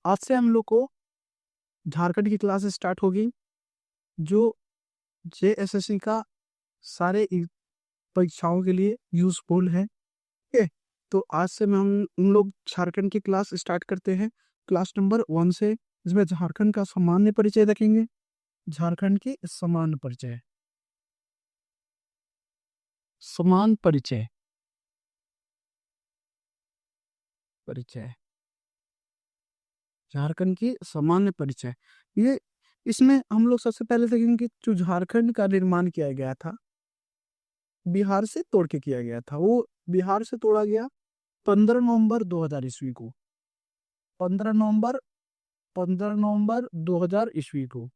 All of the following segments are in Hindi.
आज से हम लोग को झारखंड की क्लास स्टार्ट होगी जो जेएसएससी का सारे परीक्षाओं के लिए यूजफुल है। ठीक है, तो आज से हम लोग झारखंड की क्लास स्टार्ट करते हैं क्लास नंबर 1 से। इसमें झारखंड का सामान्य परिचय रखेंगे, झारखंड की समान परिचय, समान परिचय, परिचय, झारखंड की सामान्य परिचय। ये इसमें हम लोग सबसे पहले देखेंगे कि जो झारखंड का निर्माण किया गया था बिहार से तोड़ के किया गया था। वो बिहार से तोड़ा गया 15 नवंबर 2000 ईस्वी को। 15 नवंबर 15 नवंबर 2000 ईस्वी को,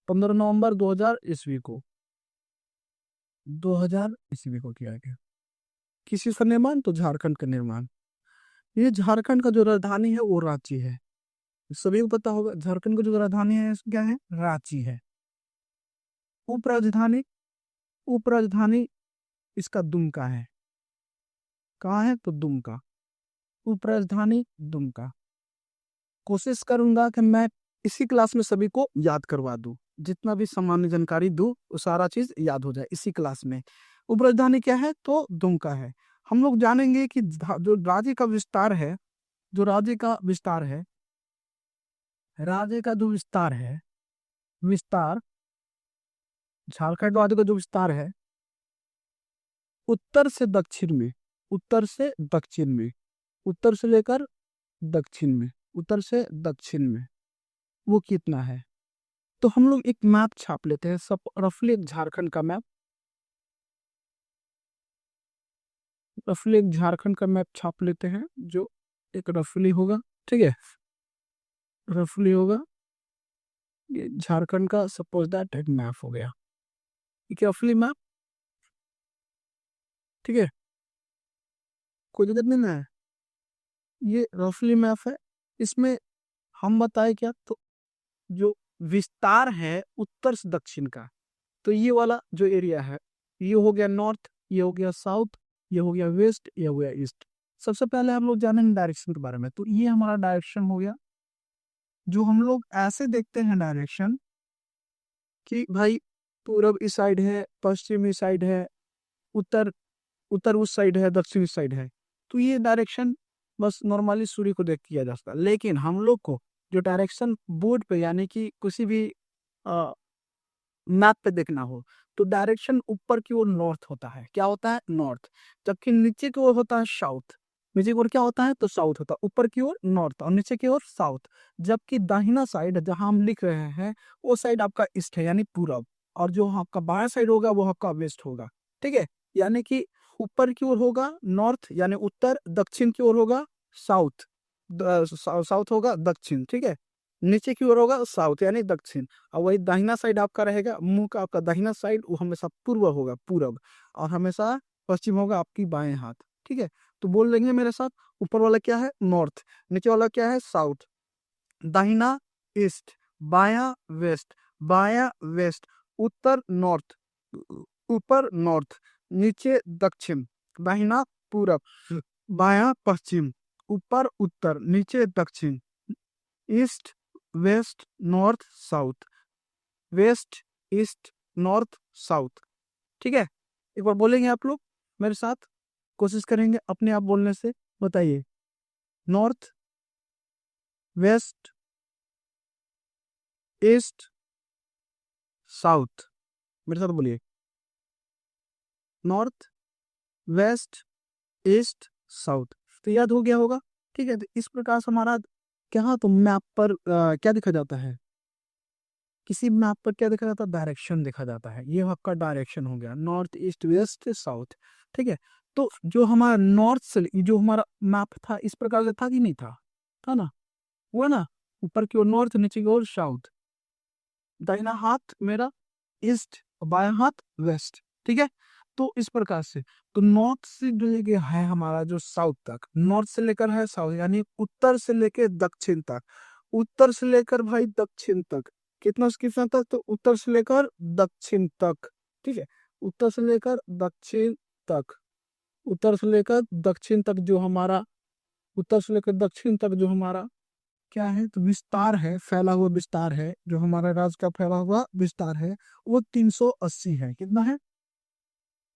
15 नवंबर 2000 ईस्वी को, 2000 ईस्वी को किया गया। किसी का निर्माण? तो झारखंड का निर्माण। ये झारखंड का जो राजधानी है वो रांची है। सभी को पता होगा झारखंड का जो राजधानी है क्या है? रांची है। उपराजधानी, उपराजधानी इसका दुमका है। कहाँ है? तो दुमका। उपराजधानी दुमका। कोशिश करूंगा कि मैं इसी क्लास में सभी को याद करवा दूं, जितना भी सामान्य जानकारी दूं वो सारा चीज याद हो जाए इसी क्लास में। उपराजधानी क्या है? तो दुमका है। हम लोग जानेंगे कि जो राज्य का विस्तार है, जो राज्य का विस्तार है, राज्य का जो विस्तार है, विस्तार, झारखंड राज्य का जो विस्तार है उत्तर से दक्षिण में, उत्तर से दक्षिण में, उत्तर से लेकर दक्षिण में, उत्तर से दक्षिण में वो कितना है? तो हम लोग एक मैप छाप लेते हैं, सब रफली एक झारखंड का मैप, रफली एक झारखंड का मैप छाप लेते हैं जो एक रफली होगा। ठीक है, रफली होगा। ये झारखंड का सपोज दैट एक मैप हो गया, एक रफली मैप। ठीक है, कोई दिक्कत नहीं ना है। ये रफली मैप है। इसमें हम बताए क्या, तो जो विस्तार है उत्तर से दक्षिण का, तो ये वाला जो एरिया है ये हो गया नॉर्थ, ये हो गया साउथ, ये हो गया वेस्ट, ये हो गया ईस्ट। सबसे पहले हम लोग जानेंगे डायरेक्शन के बारे में। तो ये हमारा डायरेक्शन हो गया। जो हम लोग ऐसे देखते हैं डायरेक्शन कि भाई पूरब इस साइड है, पश्चिम इस साइड है, उत्तर, उत्तर उस साइड है, दक्षिण इस साइड है। तो ये डायरेक्शन बस नॉर्मली सूर्य को देख किया जा सकता है। लेकिन हम लोग को जो डायरेक्शन बोर्ड पे यानी कि किसी भी मैप पे देखना हो तो डायरेक्शन ऊपर की ओर नॉर्थ होता है। क्या होता है? नॉर्थ। जबकि नीचे की ओर होता है साउथ। नीचे की ओर क्या होता है? तो साउथ होता है। ऊपर की ओर नॉर्थ और नीचे की ओर साउथ। जबकि दाहिना साइड जहां हम लिख रहे हैं वो साइड आपका ईस्ट है यानी पूरब, और जो आपका बायां साइड होगा वो आपका वेस्ट होगा। ठीक है, यानी कि ऊपर की ओर होगा नॉर्थ यानी उत्तर, दक्षिण की ओर होगा साउथ, साउथ होगा दक्षिण। ठीक है, नीचे की ओर होगा साउथ यानी दक्षिण। और वही दाहिना साइड आपका रहेगा, मुंह का आपका दाहिना साइड वो हमेशा पूर्व होगा, पूरब, और हमेशा पश्चिम होगा आपकी बाएं हाथ। ठीक है, तो बोल लेंगे मेरे साथ। ऊपर वाला क्या है? नॉर्थ। नीचे वाला क्या है? साउथ। दाहिना ईस्ट, बाया वेस्ट, बाया वेस्ट, उत्तर नॉर्थ, ऊपर नॉर्थ, नीचे दक्षिण, दाहिना पूरब, बाया पश्चिम, ऊपर उत्तर, नीचे दक्षिण, east west north south, west east north south. ठीक है, एक बार बोलेंगे आप लोग मेरे साथ, कोशिश करेंगे अपने आप बोलने से। बताइए, नॉर्थ, वेस्ट, ईस्ट, साउथ। मेरे साथ बोलिए, नॉर्थ, वेस्ट, ईस्ट, साउथ। तो याद हो गया होगा। ठीक है, तो इस प्रकार से हमारा क्या, तो मैप पर क्या देखा जाता है? किसी मैप पर क्या देखा जाता है? डायरेक्शन देखा जाता है। ये आपका डायरेक्शन हो गया, नॉर्थ ईस्ट वेस्ट साउथ। ठीक है, तो जो हमारा नॉर्थ से जो हमारा मैप था इस प्रकार से था कि नहीं था? था ना? वो है ना, ऊपर की ओर नॉर्थ, नीचे की ओर साउथ, दाहिना हाथ मेरा ईस्ट, बायां हाथ वेस्ट। ठीक है, तो इस प्रकार से तो नॉर्थ से जो लेके है हमारा जो साउथ तक, नॉर्थ से लेकर है साउथ यानी उत्तर से लेकर दक्षिण तक, उत्तर से लेकर भाई दक्षिण तक, कितना से कितना तक? तो उत्तर से लेकर दक्षिण तक। ठीक है, उत्तर से लेकर दक्षिण तक, उत्तर से लेकर दक्षिण तक जो हमारा उत्तर से लेकर दक्षिण तक जो हमारा क्या है, तो विस्तार है, फैला हुआ विस्तार है, जो हमारा राज्य का फैला हुआ विस्तार है वो 380 है। कितना है?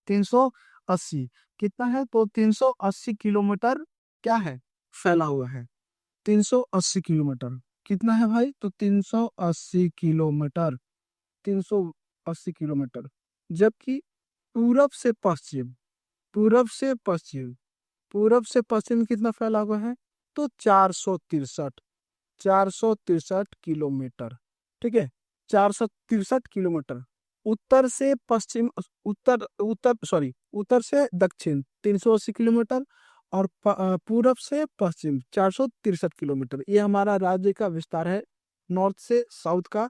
380। कितना है? तो 380 किलोमीटर क्या है, फैला हुआ है। 380 किलोमीटर कितना है भाई? तो 380 किलोमीटर, 380 किलोमीटर। जबकि पूरब से पश्चिम, पूरब से पश्चिम, पूरब से पश्चिम कितना फैला हुआ है? तो 463, 463 किलोमीटर। ठीक है, 463 किलोमीटर। उत्तर से पश्चिम, उत्तर उत्तर सॉरी उत्तर से दक्षिण 380 किलोमीटर, और पूरब से पश्चिम 463 किलोमीटर। ये हमारा राज्य का विस्तार है, नॉर्थ से साउथ का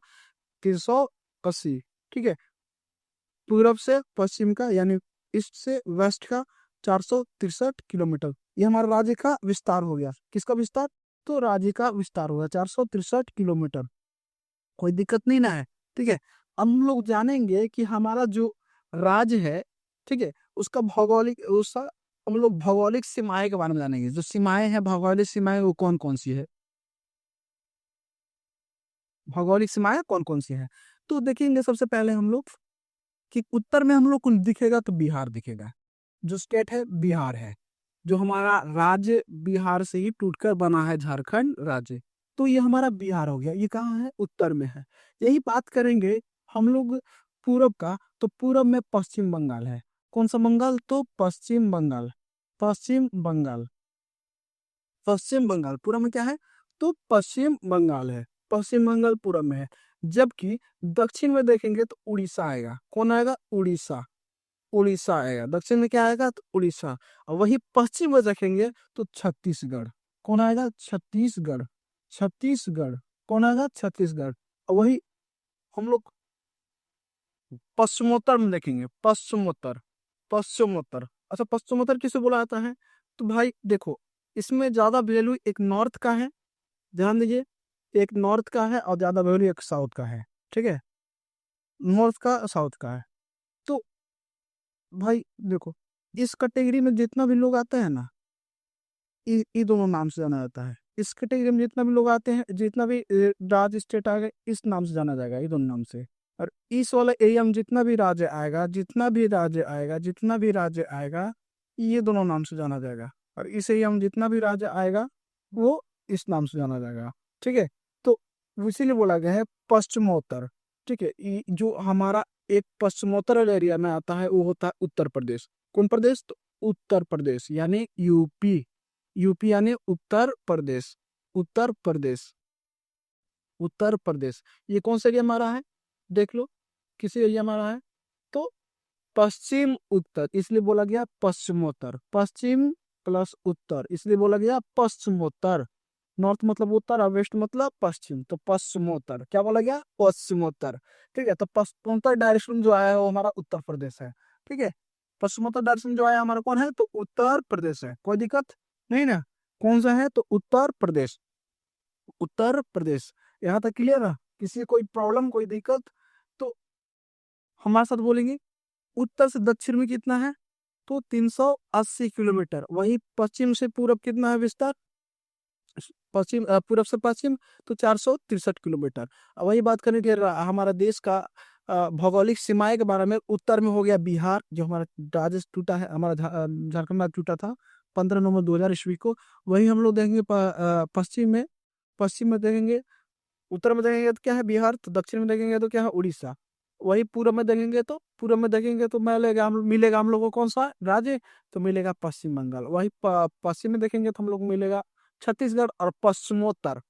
380। ठीक है, पूरब से पश्चिम का यानी ईस्ट से वेस्ट का 463 किलोमीटर। ये हमारा राज्य का विस्तार हो गया। किसका विस्तार? तो राज्य का विस्तार होगा 463 किलोमीटर। कोई दिक्कत नहीं ना है? ठीक है, अब हम लोग जानेंगे कि हमारा जो राज्य है, ठीक है, उसका भौगोलिक, उसका हम लोग भौगोलिक सीमाएं के बारे में जानेंगे। जो सीमाएं हैं, भौगोलिक सीमाएं, वो कौन कौन सी है, भौगोलिक सीमाएं कौन कौन सी है। तो देखेंगे सबसे पहले हम लोग कि उत्तर में हम लोग को दिखेगा तो बिहार दिखेगा। जो स्टेट है बिहार है, जो हमारा राज्य बिहार से ही टूटकर बना है झारखंड राज्य। तो ये हमारा बिहार हो गया। ये कहाँ है? उत्तर में है। यही बात करेंगे हम लोग पूरब का, तो पूरब में पश्चिम बंगाल है। कौन सा बंगाल? तो पश्चिम बंगाल, पश्चिम बंगाल, पश्चिम बंगाल पूरब में क्या है? तो पश्चिम बंगाल है, पश्चिम बंगाल पूरब में है। जबकि दक्षिण में देखेंगे तो उड़ीसा आएगा। कौन आएगा? उड़ीसा, उड़ीसा आएगा। दक्षिण में क्या आएगा? तो उड़ीसा। और वही पश्चिम में देखेंगे तो छत्तीसगढ़। कौन आएगा? छत्तीसगढ़, छत्तीसगढ़। कौन आएगा? छत्तीसगढ़। और वही हम लोग पश्चिमोत्तर में देखेंगे, पश्चिमोत्तर, पश्चिमोत्तर। अच्छा, पश्चिमोत्तर किसे बोला जाता है? तो भाई देखो, इसमें ज्यादा वैल्यू एक नॉर्थ का है, ध्यान दीजिए, एक नॉर्थ का है और ज्यादा वैल्यू एक साउथ का है। ठीक है, नॉर्थ का साउथ का है। तो भाई देखो, इस कैटेगरी में जितना भी लोग आते हैं ना, ये दोनों नाम से जाना जाता है। इस कैटेगरी में जितना भी लोग आते हैं, जितना भी राज्य स्टेट आ गए, इस नाम से जाना जाएगा, ये दोनों नाम से। और इस वाला एरिया में जितना भी राज्य आएगा, जितना भी राज्य आएगा, जितना भी राज्य आएगा, ये दोनों नाम से जाना जाएगा। और इस एरिया में जितना भी राज्य आएगा, वो इस नाम से जाना जाएगा। ठीक है, तो इसीलिए बोला गया है पश्चिमोत्तर। ठीक है, जो हमारा एक पश्चिमोत्तर एरिया में आता है वो होता है उत्तर प्रदेश। कौन प्रदेश? तो उत्तर प्रदेश यानी यूपी, यूपी यानी उत्तर प्रदेश, उत्तर प्रदेश, उत्तर प्रदेश। ये कौन सा एरिया हमारा है? देख लो, किसी एरिया हमारा है? तो पश्चिम उत्तर, इसलिए बोला गया पश्चिमोत्तर। पश्चिम प्लस उत्तर, इसलिए बोला गया पश्चिमोत्तर। नॉर्थ मतलब उत्तर और वेस्ट मतलब पश्चिम, तो पश्चिमोत्तर। क्या बोला गया? पश्चिमोत्तर। ठीक है, तो पश्चिमोत्तर डायरेक्शन जो आया है वो हमारा उत्तर प्रदेश है। ठीक है, पश्चिमोत्तर डायरेक्शन जो आया हमारा कौन है? तो उत्तर प्रदेश है। कोई दिक्कत नहीं ना? कौन सा है? तो उत्तर प्रदेश, उत्तर प्रदेश। यहाँ तक क्लियर है? किसी को कोई प्रॉब्लम, कोई दिक्कत? तो हमारे साथ बोलेंगे उत्तर से दक्षिण में कितना है? तो 380 किलोमीटर। वही पश्चिम से पूरब कितना है विस्तार? पश्चिम पूरब से पश्चिम तो 463 किलोमीटर। अब वही बात करने के हमारा देश का भौगोलिक सीमाएं के बारे में, उत्तर में हो गया बिहार, जो हमारा राज्य टूटा है, हमारा झारखंड राज्य टूटा था 15 नवंबर 2000 ईस्वी को। वही हम लोग देखेंगे पश्चिम में, पश्चिम में देखेंगे, उत्तर में देखेंगे तो क्या है? बिहार। तो दक्षिण में देखेंगे तो क्या है? उड़ीसा। वही पूरब में देखेंगे तो, पूरब में देखेंगे तो मिलेगा हम लोग को कौन सा राज्य? तो मिलेगा पश्चिम बंगाल। वही पश्चिम में देखेंगे तो हम लोग मिलेगा छत्तीसगढ़। और पश्चिमोत्तर,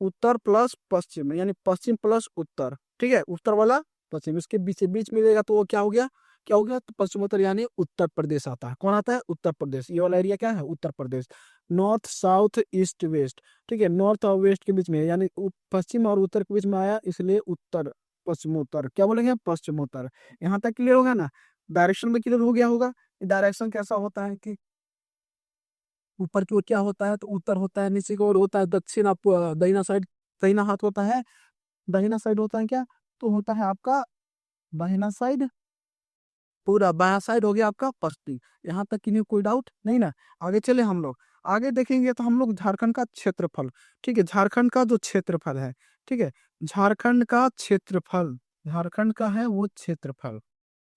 उत्तर प्लस पश्चिम यानी पश्चिम प्लस उत्तर। ठीक है, उत्तर वाला पश्चिम, इसके बीच बीच मिलेगा तो वो क्या हो गया? क्या हो गया? तो पश्चिमोत्तर यानी उत्तर प्रदेश आता है। कौन आता है? उत्तर प्रदेश। ये वाला एरिया क्या है? Uttar Pradesh. North south east west. ठीक है, नॉर्थ और वेस्ट के बीच में यानी पश्चिम और उत्तर के बीच में आया, इसलिए उत्तर, पश्चिमोत्तर। क्या बोलेंगे? पश्चिमोत्तर। यहाँ तक क्लियर होगा ना? डायरेक्शन में क्लियर हो गया होगा? डायरेक्शन कैसा होता है कि ऊपर की ओर क्या होता है? तो उत्तर होता है, नीचे की ओर होता है दक्षिण। आप दाहिना साइड, दाहिना हाथ होता है, दाहिना साइड होता है क्या? तो होता है आपका दाहिना साइड, पूरा बायां साइड हो गया आपका पश्चिम। यहाँ तक कि नहीं, कोई डाउट नहीं ना? आगे चले हम लोग। आगे देखेंगे तो हम लोग झारखंड का क्षेत्रफल, ठीक है, झारखंड का जो क्षेत्रफल है, ठीक है, झारखंड का क्षेत्रफल, झारखंड का है वो क्षेत्रफल,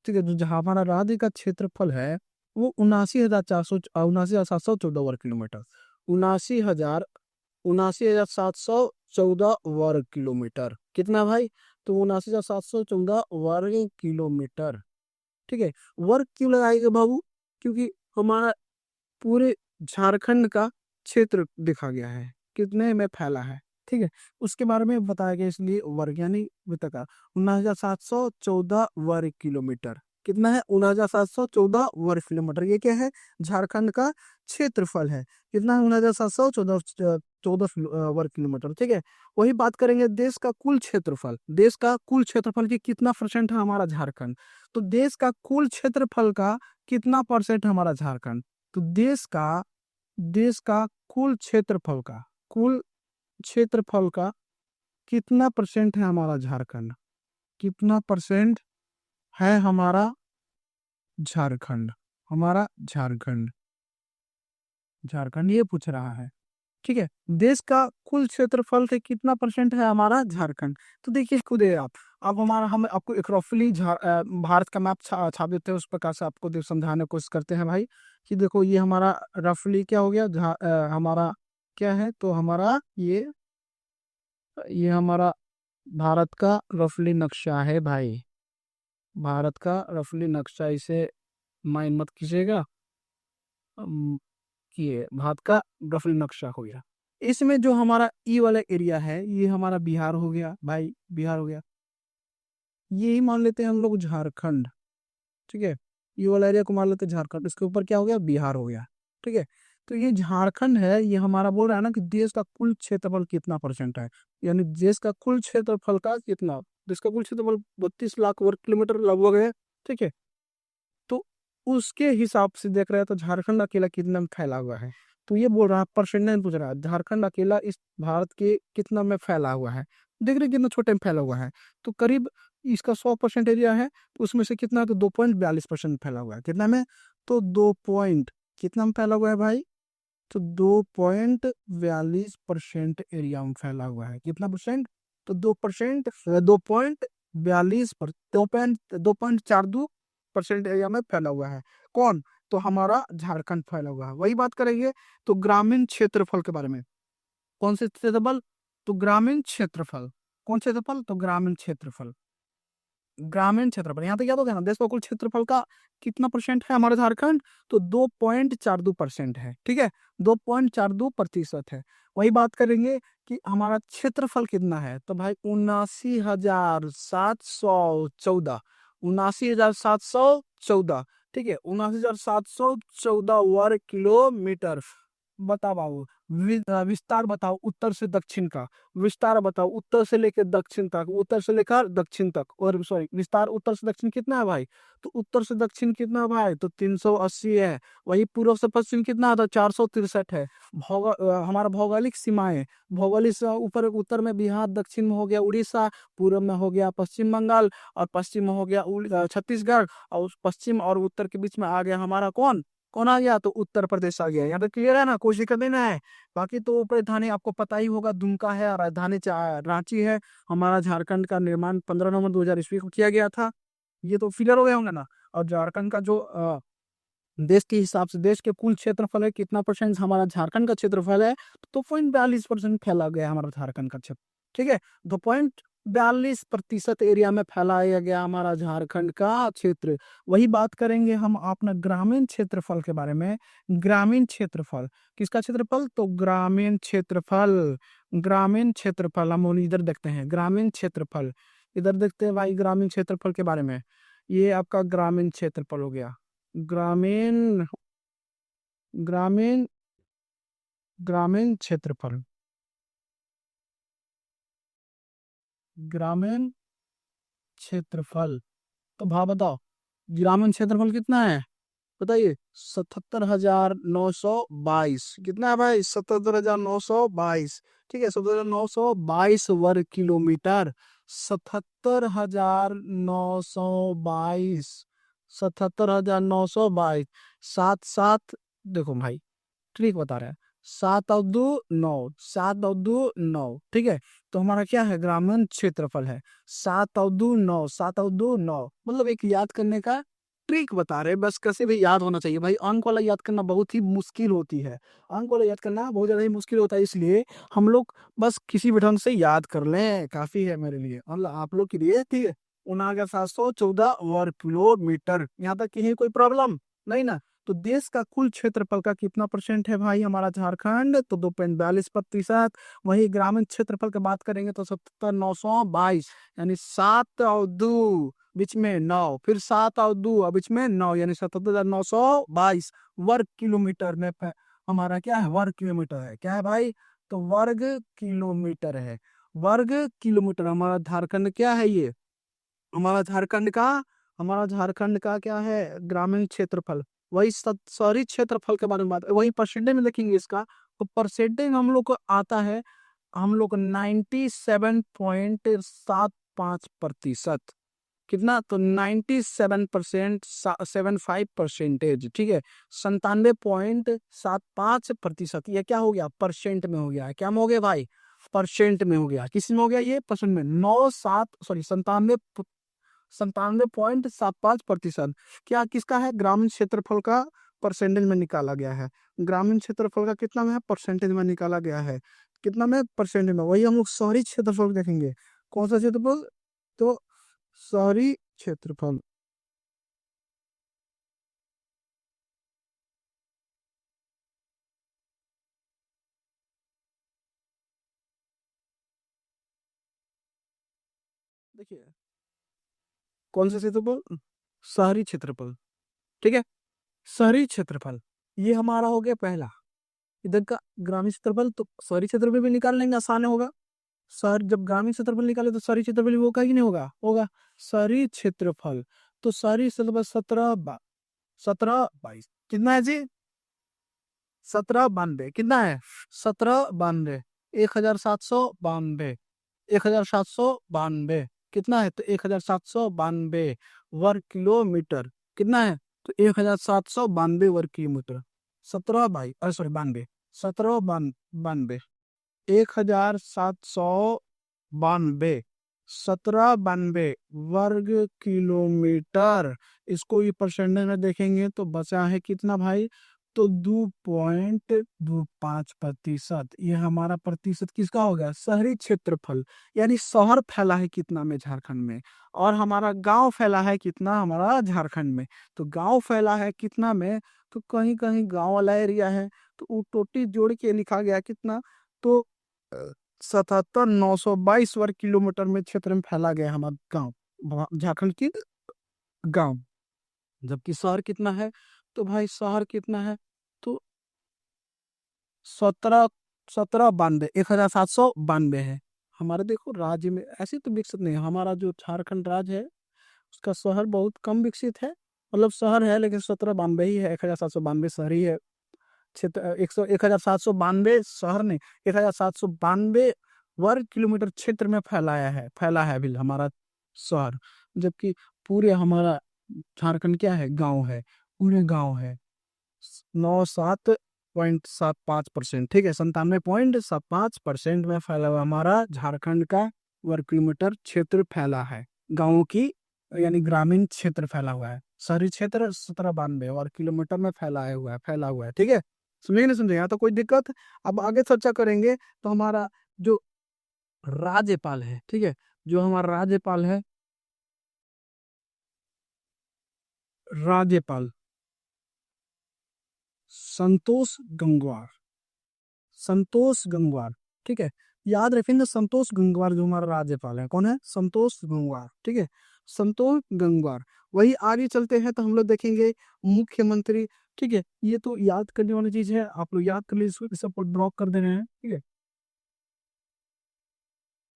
ठीक है, जो जहाँ हमारा राज्य का क्षेत्रफल है वो 79,714 वर्ग किलोमीटर, 79,714 वर्ग किलोमीटर, कितना भाई? तो 79,714 वर्ग किलोमीटर, ठीक है। वर्ग क्यों लगाएंगे बाबू? क्योंकि हमारा पूरे झारखंड का क्षेत्र देखा गया है कितने में फैला है, ठीक है, उसके बारे में बताया गया, इसलिए वर्ग यानी वृत्ताकार। 79,714 वर्ग किलोमीटर, कितना है? 79,714 वर्ग किलोमीटर, ये क्या है? झारखंड का क्षेत्रफल है। कितना है? 79,714 14 वर्ग किलोमीटर, ठीक है। वही बात करेंगे देश का कुल क्षेत्रफल, देश का कुल क्षेत्रफल की कितना परसेंट है हमारा झारखंड, तो देश का कुल क्षेत्रफल का कितना परसेंट है हमारा झारखंड, तो देश का कुल क्षेत्रफल का कितना परसेंट है हमारा झारखंड, कितना परसेंट है हमारा झारखंड, हमारा झारखंड, झारखंड ये पूछ रहा है, ठीक है। देश का कुल क्षेत्रफल से कितना परसेंट है हमारा झारखंड, तो देखिए खुद है आप, अब हमारा हम आपको एक रफली भारत का मैप छाप देते हैं, उस प्रकार से आपको समझाने की कोशिश करते हैं भाई, कि देखो ये हमारा रफली क्या हो गया, हमारा क्या है, तो हमारा ये हमारा भारत का रफली नक्शा है भाई, भारत का रफली नक्शा, इसे माइंड मत कीजिएगा, ये भारत का रफली नक्शा हो गया। इसमें जो हमारा ई वाला एरिया है ये हमारा बिहार हो गया भाई, बिहार हो गया, यही मान लेते हैं हम लोग झारखंड, ठीक है, ये वाला एरिया को मान लेते हैं झारखंड, इसके ऊपर क्या हो गया? बिहार हो गया, ठीक है। तो ये झारखंड है, ये हमारा बोल रहा है ना कि देश का कुल क्षेत्रफल कितना परसेंट है, यानी देश का कुल क्षेत्रफल का कितना, देश का कुल क्षेत्रफल 32 लाख वर्ग किलोमीटर लगभग है, ठीक है। तो उसके हिसाब से देख रहे हैं तो झारखंड अकेला कितना में फैला हुआ है, तो ये बोल रहा है परसेंट नहीं पूछ रहा है, झारखंड अकेला इस भारत के कितना में फैला हुआ है, देख रहे हैं कितना छोटे में फैला हुआ है, तो करीब इसका 100% एरिया है, तो उसमें से कितना, तो 2.42% फैला हुआ है, कितना में, तो 2 कितना में फैला हुआ है भाई, तो 2.42% एरिया में फैला हुआ है, कितना परसेंट, तो 2%, 2.42 पर 2.42% एरिया में फैला हुआ है, कौन, तो हमारा झारखंड फैला हुआ है। वही बात करेंगे तो ग्रामीण क्षेत्रफल के बारे में, कौन से क्षेत्रफल, तो ग्रामीण क्षेत्रफल, कौन क्षेत्रफल, तो ग्रामीण क्षेत्रफल, ग्रामीण क्षेत्रफल, यहाँ तक याद हो गया ना, देश का कुल क्षेत्रफल का कितना परसेंट है हमारा झारखंड, तो 2.42% है, ठीक है, 2.42% है। वही बात करेंगे कि हमारा क्षेत्रफल कितना है, तो भाई 79,714, 79,714, ठीक है, 79,714 वर्ग किलोमीटर। बताओ बाबू, विस्तार बताओ उत्तर से दक्षिण का, विस्तार बताओ उत्तर से लेकर दक्षिण तक, उत्तर से लेकर दक्षिण तक, और सॉरी विस्तार उत्तर से दक्षिण कितना है भाई, तो उत्तर से दक्षिण कितना है भाई, तो 380 है। वही पूर्व से पश्चिम कितना है, तो 463 है। हमारा भौगोलिक सीमाएं, भौगोलिक ऊपर उत्तर में बिहार, दक्षिण में हो गया उड़ीसा, पूर्व में हो गया पश्चिम बंगाल, और पश्चिम में हो गया छत्तीसगढ़, और उस पश्चिम और उत्तर के बीच में आ गया हमारा कौन, कौन आ गया, तो उत्तर प्रदेश आ गया। यहाँ पे क्लियर है ना, कोई दिक्कत नहीं ना है। बाकी तो राजधानी आपको पता ही होगा, दुमका है, और राजधानी रांची है। हमारा झारखंड का निर्माण 15 नवंबर 2000 ईस्वी को किया गया था। ये तो क्लियर हो गया होंगे ना। और झारखंड का जो देश के हिसाब से देश के कुल क्षेत्रफल है कितना परसेंट हमारा झारखंड का क्षेत्रफल है, तो 2.42% फैला गया हमारा झारखंड का क्षेत्र, ठीक है, 2.42% एरिया में फैलाया गया हमारा झारखंड का क्षेत्र। वही बात करेंगे हम अपना ग्रामीण क्षेत्रफल के बारे में। ग्रामीण क्षेत्रफल, किसका क्षेत्रफल, तो ग्रामीण क्षेत्रफल, ग्रामीण क्षेत्रफल हम इधर देखते हैं, ग्रामीण क्षेत्रफल इधर देखते हैं भाई, ग्रामीण क्षेत्रफल के बारे में। ये आपका ग्रामीण क्षेत्रफल हो गया, ग्रामीण ग्रामीण ग्रामीण क्षेत्रफल, ग्रामीण क्षेत्रफल, तो भाव बताओ ग्रामीण क्षेत्रफल कितना है, बताइए। 77,922, कितना है भाई, 77,922, ठीक है, 77,922 वर्ग किलोमीटर, 77,922, 77,922, सात सात, देखो भाई ट्रिक बता रहे हैं। 7 और 2 9, 7 और 2 9, ठीक है। तो हमारा क्या है, ग्रामीण क्षेत्रफल है 7 और 2 9, 7 और 2 9, मतलब एक याद करने का ट्रिक बता रहे हैं, बस कैसे भी याद होना चाहिए भाई। अंक वाला याद करना बहुत ही मुश्किल होती है, अंक वाला याद करना बहुत ज्यादा ही मुश्किल होता है, इसलिए हम लोग बस किसी भी ढंग से याद कर लें, काफी है मेरे लिए, मतलब आप लोग के लिए, ठीक है। 79,714 वर्ग किलोमीटर, यहाँ तक कहीं कोई प्रॉब्लम नहीं ना। तो देश का कुल क्षेत्रफल का कितना परसेंट है भाई हमारा झारखंड, तो 2.42%। वही ग्रामीण क्षेत्रफल की बात करेंगे तो 77,922, यानी 7 और 2 बीच में 9, फिर 7 और 2 और बीच में 9, यानी 77,922 वर्ग किलोमीटर में हमारा क्या है, वर्ग किलोमीटर है, क्या है भाई, तो वर्ग किलोमीटर है, वर्ग किलोमीटर हमारा झारखंड क्या है ये, हमारा झारखंड का, हमारा झारखंड का क्या है, ग्रामीण क्षेत्रफल। वही शहरी क्षेत्रफल के बारे में बात, वही परसेंटेज में देखेंगे इसका, तो परसेंटेज हम लोग को आता है, हम लोग 97.75%। कितना, तो 97%, 75%, ठीक है। 97.75%, ये क्या हो गया, परसेंट में हो गया है, क्या में हो गया भाई, परसेंट में हो गया, किस में हो गया ये, परसेंट में, 97.75%, क्या किसका है, ग्रामीण क्षेत्रफल का परसेंटेज में निकाला गया है। ग्रामीण क्षेत्रफल का कितना में है, परसेंटेज में निकाला गया है, कितना में, परसेंटेज में। वही हम लोग शहरी क्षेत्रफल देखेंगे, कौन सा क्षेत्रफल, तो शहरी क्षेत्रफल। देखिए, कौन सा क्षेत्रफल, शहरी क्षेत्रफल, ठीक है। शहरी क्षेत्रफल ये हमारा हो गया पहला, इधर का ग्रामीण क्षेत्रफल, तो शहरी क्षेत्रफल भी निकाल लेंगे, आसान होगा। शहर जब ग्रामीण क्षेत्रफल निकाले तो शहरी क्षेत्रफल भी होगा कि नहीं होगा, होगा। शहरी क्षेत्रफल, तो शहरी क्षेत्रफल 17 22 कितना है जी, 1792, कितना है, 1792, 1792, 1792, कितना है, तो 1792 वर्ग किलोमीटर, कितना है, तो 1792 वर्ग किलोमीटर। 17 22, अरे सॉरी 92, 17 92, 1792, 1792 वर्ग किलोमीटर। इसको ये परसेंटेज में देखेंगे तो बचा है कितना भाई, तो 2.25%, ये हमारा प्रतिशत किसका हो गया, शहरी क्षेत्रफल, यानी शहर फैला है कितना में, झारखंड में, और हमारा गांव फैला है कितना, हमारा झारखंड में। तो गांव फैला है कितना में, तो कहीं कहीं गांव वाला एरिया है, तो वो टोटी जोड़ के लिखा गया कितना, तो 77,922 वर्ग किलोमीटर में क्षेत्र में फैला गया हमारा गांव, झारखंड की गांव। जबकि शहर कितना है, तो भाई शहर कितना है, तो 1792, 1792 है हमारे। देखो राज्य में ऐसे तो विकसित नहीं है, हमारा जो झारखंड राज्य है उसका शहर बहुत कम विकसित है, मतलब शहर है लेकिन 1792 ही है, 1792 शहरी है, क्षेत्र 1792 शहर नहीं, 1792 वर्ग किलोमीटर क्षेत्र में फैला है अभी हमारा शहर। जबकि पूरे हमारा झारखंड क्या है, गांव है, पूरे गांव है। 97.75%, ठीक है, 97.75% में फैला हुआ हमारा झारखंड का वर्ग किलोमीटर क्षेत्र फैला है, गाँव की, यानी ग्रामीण क्षेत्र फैला हुआ है। शहरी क्षेत्र 1792 वर्ग किलोमीटर में फैला हुआ है, ठीक है। समझे नहीं समझे, यहाँ तो कोई दिक्कत। अब आगे चर्चा करेंगे, तो हमारा जो राज्यपाल है, ठीक है, जो हमारा राज्यपाल है, राज्यपाल संतोष गंगवार, संतोष गंगवार, ठीक है। याद रखेंगे, संतोष गंगवार जो हमारा राज्यपाल है, कौन है, संतोष गंगवार, ठीक है, संतोष गंगवार। वही आगे चलते हैं तो हम लोग देखेंगे मुख्यमंत्री, ठीक है। ये तो याद करने वाली चीज है, आप लोग याद कर लीजिए, इसको सबको ड्रॉप कर दे रहे हैं, ठीक है।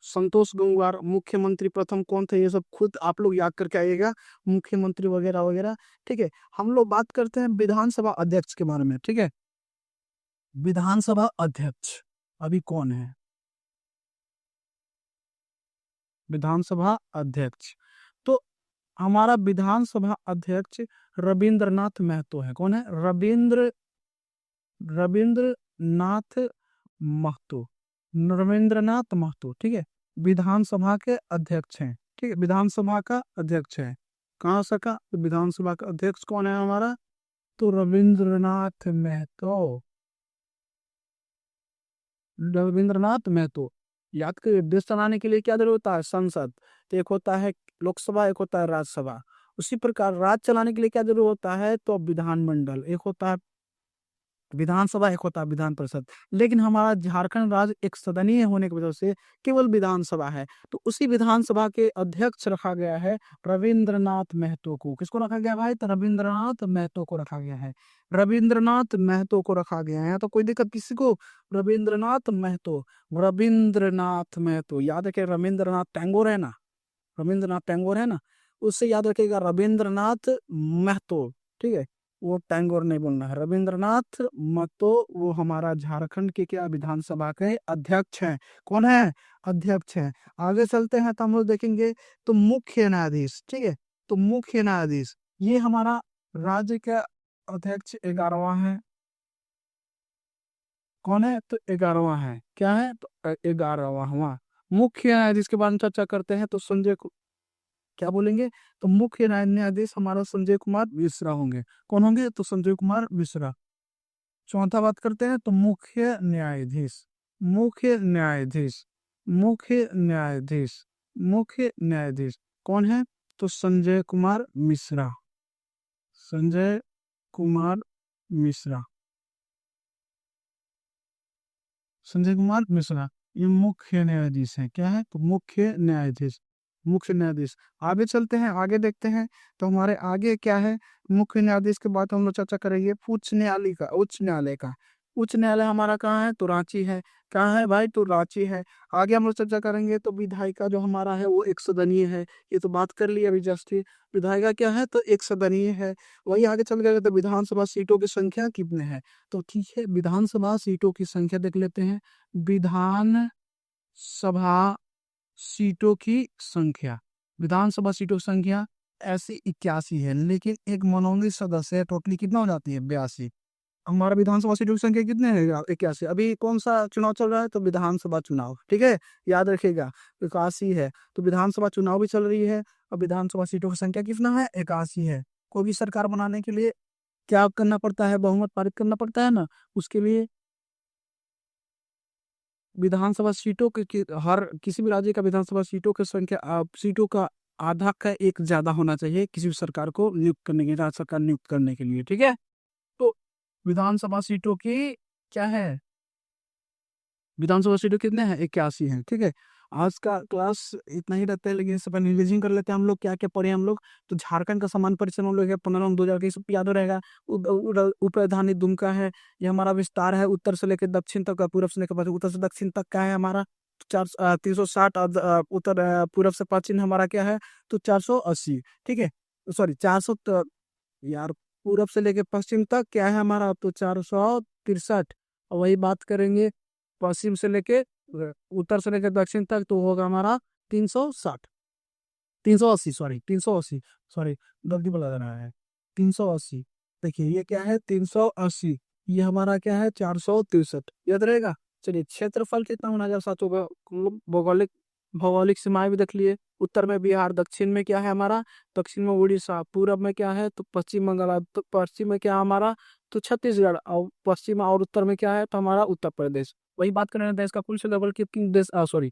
संतोष गंगवार मुख्यमंत्री प्रथम कौन थे, ये सब खुद आप लोग याद करके आइएगा, मुख्यमंत्री वगैरह वगैरह, ठीक है। हम लोग बात करते हैं विधानसभा अध्यक्ष के बारे में, ठीक है। विधानसभा अध्यक्ष अभी कौन है, विधानसभा अध्यक्ष, तो हमारा विधानसभा अध्यक्ष रविंद्रनाथ महतो है, कौन है, रविंद्र रविंद्रनाथ महतो, रविंद्रनाथ महतो, ठीक है, विधानसभा के अध्यक्ष हैं, ठीक है, विधानसभा का अध्यक्ष है। कहाँ से का? तो विधानसभा का अध्यक्ष कौन है हमारा? तो रविंद्रनाथ महतो, रविंद्रनाथ महतो। याद करिए, देश चलाने के लिए क्या जरूरत होता है? संसद। तो एक होता है लोकसभा, एक होता है राज्यसभा। उसी प्रकार राज्य चलाने के लिए क्या जरूरत होता है? तो विधानमंडल। एक होता है विधानसभा, एक होता है विधान परिषद। लेकिन हमारा झारखंड राज्य एक सदनीय होने की वजह से केवल विधानसभा है, तो उसी विधानसभा के अध्यक्ष रखा गया है रविंद्रनाथ महतो को। किसको रखा गया भाई? तो रविंद्रनाथ महतो को रखा गया है, रविंद्रनाथ महतो को रखा गया है। तो कोई दिक्कत किसी को? रविंद्रनाथ महतो, रविंद्रनाथ महतो। याद रखे, रविंद्रनाथ टैगोर है ना, रविंद्रनाथ टैगोर है ना, उससे याद रखेगा रविंद्रनाथ महतो, ठीक है, वो टैगोर नहीं बोलना है। रविंद्रनाथ महतो वो हमारा झारखंड के क्या विधानसभा के अध्यक्ष हैं। कौन है? अध्यक्ष हैं। आगे चलते हैं तो हम लोग देखेंगे तो मुख्य न्यायाधीश, ठीक है, तो मुख्य न्यायाधीश ये हमारा राज्य का अध्यक्ष 11वां है। कौन है? तो 11वां है। क्या है? तो 11वां मुख्य न्यायाधीश के बारे में चर्चा करते हैं। तो क्या बोलेंगे? तो मुख्य न्यायाधीश हमारा संजय कुमार मिश्रा होंगे। कौन होंगे? तो संजय कुमार मिश्रा। चौथा बात करते हैं तो मुख्य न्यायाधीश, मुख्य न्यायाधीश, मुख्य न्यायाधीश, मुख्य न्यायाधीश कौन है? तो संजय कुमार मिश्रा, संजय कुमार मिश्रा, संजय कुमार मिश्रा ये मुख्य न्यायाधीश है। क्या है? तो मुख्य न्यायाधीश, मुख्य न्यायाधीश। आगे चलते हैं, आगे देखते हैं तो हमारे आगे क्या है। मुख्य न्यायाधीश के बाद हम लोग चर्चा करेंगे उच्च न्यायालय का, उच्च न्यायालय का। उच्च न्यायालय हमारा कहाँ है? तो रांची है। कहाँ है भाई? तो रांची है। आगे हम लोग चर्चा करेंगे तो विधायिका जो हमारा है वो एक सदनीय है। ये तो बात कर ली अभी जस्ट ही। विधायिका क्या है? तो एक सदनीय है। वही आगे चल गए तो विधानसभा सीटों की संख्या कितने हैं? तो ठीक है, विधानसभा सीटों की संख्या देख लेते हैं। विधान सभा सीटों की संख्या, विधानसभा सीटों की संख्या ऐसी 81 है, लेकिन एक मनोनीत सदस्य है। टोटली कितना हो जाती है? 82। हमारा विधानसभा सीटों की संख्या कितने है? 81। अभी कौन सा चुनाव चल रहा है? तो विधानसभा चुनाव, ठीक है, याद रखिएगा। 81 है तो विधानसभा चुनाव भी चल रही है और विधानसभा सीटों की संख्या कितना है? 81 है। कोई भी सरकार बनाने के लिए क्या करना पड़ता है? बहुमत पारित करना पड़ता है ना। उसके लिए विधानसभा सीटों हर किसी भी राज्य का विधानसभा सीटों की संख्या सीटों का आधा का एक ज्यादा होना चाहिए किसी भी सरकार को नियुक्त करने के, राज्य सरकार नियुक्त करने के लिए, ठीक है। तो विधानसभा सीटों की क्या है? विधानसभा सीटें कितने हैं? 81 हैं, ठीक है। आज का क्लास इतना ही रहता है, लेकिन इस पर रिविजन कर लेते हैं हम लोग क्या क्या पढ़े हम लोग। तो झारखंड का सामान्य परिचय हम लोग 15/2000 के सब याद रहेगा। उप राजधानी दुमका है। ये हमारा विस्तार है उत्तर से लेकर दक्षिण तक, पूर्व से लेकर उत्तर से दक्षिण तक का है हमारा 360। उत्तर पूर्व से पश्चिम हमारा क्या है? तो 480, ठीक है, सॉरी 400 यार, पूरब से लेके पश्चिम तक क्या है हमारा? तो 463। और वही बात करेंगे पश्चिम से लेके उत्तर से लेके दक्षिण तक तो होगा हमारा 360, 380, सॉरी 380, सॉरी गलती बोला जा रहा है 380। देखिए ये क्या है? 380। ये हमारा क्या है? 463, याद रहेगा। चलिए, क्षेत्रफल कितना होना? 1700 होगा। भौगोलिक भौगोलिक सीमाएं भी देख लिए। उत्तर में बिहार, दक्षिण में क्या है हमारा? दक्षिण में उड़ीसा, पूरब में क्या है? तो पश्चिम बंगाल, तो पश्चिम में क्या हमारा? तो छत्तीसगढ़, और पश्चिम और उत्तर में क्या है? तो हमारा उत्तर प्रदेश। वही बात करें देश का कुल क्षेत्रफल कितनी, देश सॉरी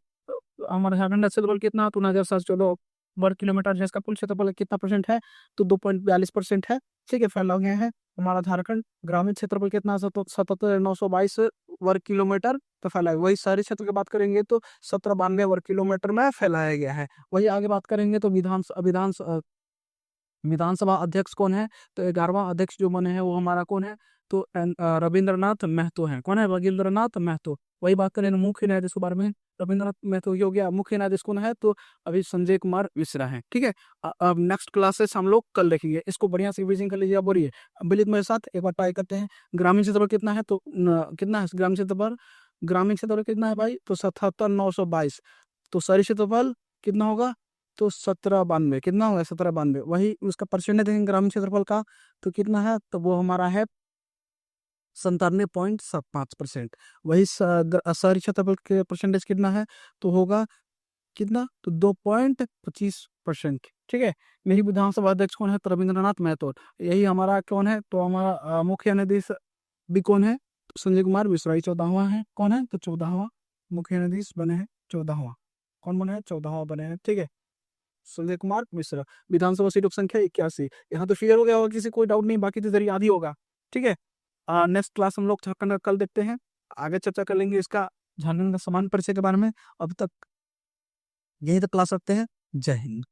हमारे झारखंड का क्षेत्रफल कितना? तो 9,714 वर्ग किलोमीटर। देश का कुल क्षेत्रफल कितना परसेंट है? तो 2.42% है, ठीक है, फैला गया है हमारा झारखंड। ग्रामीण क्षेत्रफल कितना? 77,922 वर्ग किलोमीटर तो फैला है। वही शहरी क्षेत्र की बात करेंगे तो 1792 वर्ग किलोमीटर में फैलाया गया है। वही आगे बात करेंगे तो विधानसभा अध्यक्ष कौन है? तो 11वां अध्यक्ष जो बने हैं वो हमारा कौन है? तो रविंद्रनाथ महतो है। कौन है? रविंद्रनाथ महतो। वही बात करें मुख्य न्यायाधीश के बारे में। रविंद्रनाथ महतो ये हो गया। मुख्य न्यायाधीश कौन है? तो अभी संजय कुमार मिश्रा है, ठीक है। अब नेक्स्ट क्लासेस हम लोग कल देखेंगे। इसको बढ़िया से रिविजन कर लीजिए। अब बोलिए बिलित मेरे साथ एक बार ट्राई करते हैं। ग्रामीण क्षेत्रफल कितना है? तो कितना है ग्रामीण क्षेत्रफल? ग्रामीण क्षेत्रफल कितना है भाई? तो 77,922। तो शहरी क्षेत्रफल कितना होगा? तो 1792। कितना होगा? 1792। वही उसका परसेंटेज देखेंगे ग्रामीण क्षेत्रफल का तो कितना है? तो वो हमारा है 97.75%। वही शहरी क्षेत्रफल के परसेंटेज कितना है, तो होगा कितना, तो 2.25%। ठीक है। यही विधानसभा अध्यक्ष कौन है, तो रविंद्रनाथ महतो। यही हमारा कौन है, तो हमारा मुख्य न्यायाधीश भी कौन है, तो संजय कुमार मिश्रा। 14वां है, कौन है, तो 14वां मुख्य न्यायाधीश बने हैं। 14वां कौन बने हैं, 14वां बने हैं। ठीक है, संजय कुमार मिश्रा। विधानसभा सीटों की संख्या 81। यहाँ तो क्लियर हो गया होगा, किसी कोई डाउट नहीं, बाकी तो जरिए आधी होगा। ठीक है। नेक्स्ट क्लास हम लोग झारखंड का कल देखते हैं, आगे चर्चा कर लेंगे इसका झारखंड का समान परिचय के बारे में। अब तक यही तक क्लास रखते हैं। जय हिंद।